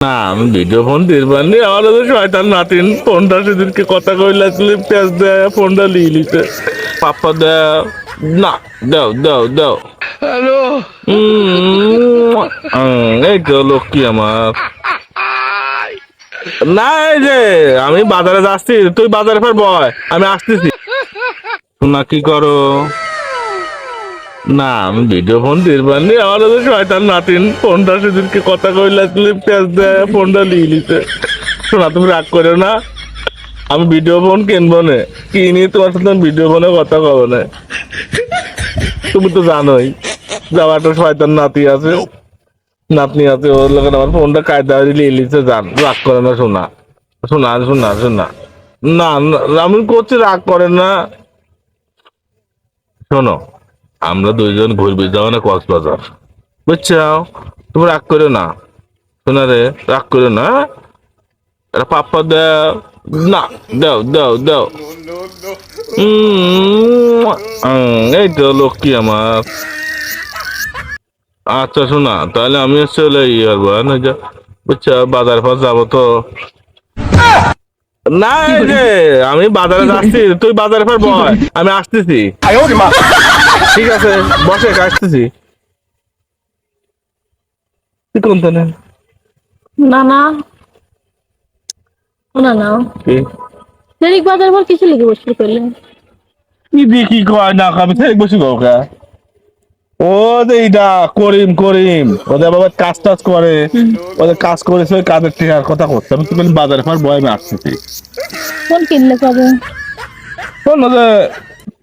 না আমি video phone দিরবানি আমার তো শয়তান নাতিন ফোনটা সেদিনকে কথা কইলা স্লিপ পেজ দেয় ফোনটা লিয়ে লিতে পাপ্পা দেও না দাও দাও দাও হ্যালো এই তো লক্ষ্মী আমার না এই যে আমি বাজারে যাচ্ছি তুই বাজারে ফের বয় আমি আসতেছি না কি করো না আমি ভিডিও ফোন দিরবানি আমার তো শয়তান নাতিন ফোনটা সেদিনকে কথা কইলা স্লিপ পেজ দেয় ফোনটা লিয়ে লিতে শোনা তুমি রাগ করো না আমি ভিডিও ফোন কিনবো না কিনি তোমার সাথে ভিডিও ফোনে কথা কবো না তুমি তো জানোই যাওয়াটা শয়তান নাতি আছে নাতনি আছে ওর লোক আমার ফোনটা কায়দা লিয়ে লিতে যান রাগ করে না শোনা শোনা শোনা শোনা না আমি করছি রাগ করে না শোনো আমরা দুইজন ঘুরবি যাবো না কক্সবাজার বুঝছো তুমি রাগ করো না শোনা রে রাগ করো না এটা পাপ্পা দাও না দাও দাও দাও এই তো লক্ষ্মী আমার আচ্ছা শোনা তাহলে আমি চলে ইয়ে না বুঝছো বাজার ফাজ যাবো তো না এই যে আমি বাজারে যাচ্ছি তুই বাজারে ফের বয় আমি আসতেছি ঠিক আছে বসে আসতেছি তুই কোন না না না না না সেদিক বাজার পর কিছু লিখে বসে করলেন কি দিয়ে কি কয় না আমি থেকে বসি কাউকে ও যে এইটা করিম করিম ওদের বাবা কাজ টাজ করে ওদের কাজ করেছে ওই কাজের টেকার কথা করছে আমি তো বলি বাজারে পর বয় আমি আসতেছি কোন কিনলে পাবে শোন যে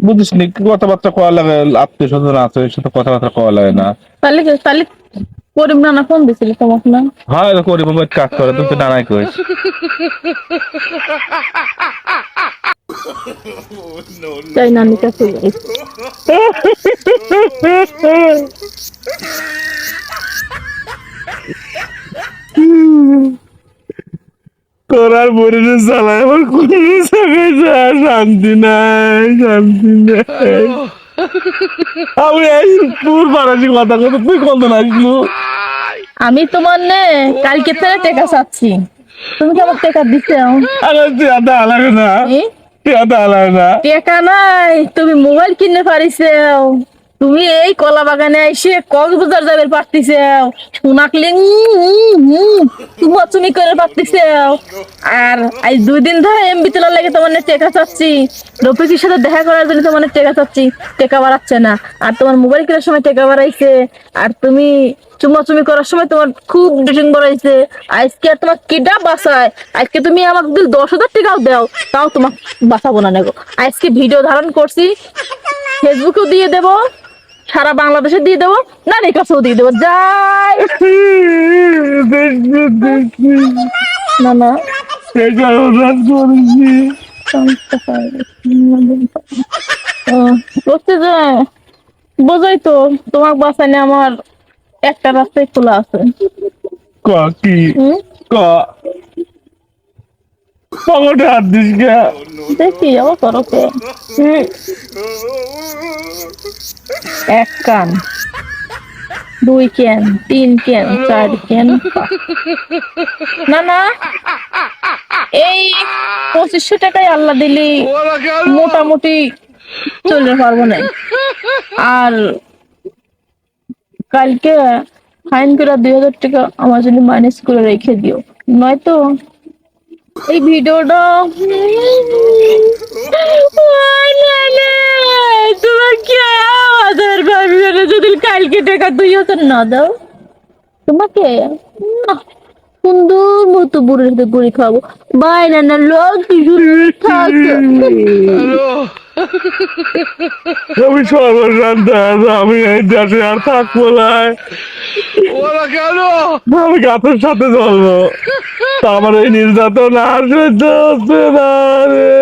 বুঝিস নি কথাবার্তা কওয়া লাগে আত্মীয় স্বজন আছে ওই সাথে কথাবার্তা কওয়া লাগে না তাহলে তাহলে করিম না ফোন দিছিল তোমাকে না হ্যাঁ করিম ওই কাজ করে তুমি তো নানাই কইস তাই নানি কাছে করার বলে চালায় আমার কোন জায়গায় শান্তি নাই শান্তি নাই আমি এই তোর বাড়াচ্ছি কথা কথা তুই কত আসলো আমি তোমার নে কালকে থেকে টাকা চাচ্ছি তুমি কি আমার টাকা দিতে আরে টিয়াটা আলাদা না টিয়াটা আলাদা না টাকা নাই তুমি মোবাইল কিনে পারিস তুমি এই কলা বাগানে এসে কক্সবাজার যাবে পারতিস সোনাকলি তুমি করে পারতিস আর আজ 2 দিন ধরে এমবি তোলার লাগে তোমার টাকা চাচ্ছি রফিকের সাথে দেখা করার জন্য তোমার টাকা চাচ্ছি টাকা বাড়াচ্ছে না আর তোমার মোবাইল কেনার সময় টাকা বাড়াইছে আর তুমি চুমাচুমি করার সময় তোমার খুব ডেটিং বাড়াইছে আজকে আর তোমার কিডা বাঁচায় আজকে তুমি আমাকে যদি 10,000 টাকাও দাও তাও তোমার বাঁচাবো না নেগো আজকে ভিডিও ধারণ করছি ফেসবুকেও দিয়ে দেবো সারা বাংলাদেশে দিয়ে দেবো নারীর কাছেও দিয়ে দেবো যাই না না বলতে যে বোঝাই তো তোমার বাসানে আমার একটা রাস্তায় খোলা আছে কি পকেটে হাত দিস গা দেখি আবার করো তো 1 কান 2 ক্যান 3 ক্যান 4 ক্যান না না এই 2500 টাকায় আল্লাহ দিলি মোটামুটি চলতে পারবো না আর কালকে ফাইন করে 2000 টাকা আমার জন্য মাইনাস করে রেখে দিও নয়তো এই ভিডিওটা তোমার কি আমাদের ভাবি যদি কালকে টাকা 2000 না দাও তোমাকে সুন্দর মতো বুড়ির গুড়ি খাবো বাই না লোক থাকে আমি সর্বশান্ত আমি এই দেশে আর থাকবো না আমি গাছের সাথে চলবো তা আমার এই নির্যাতন আর সহ্য হচ্ছে না রে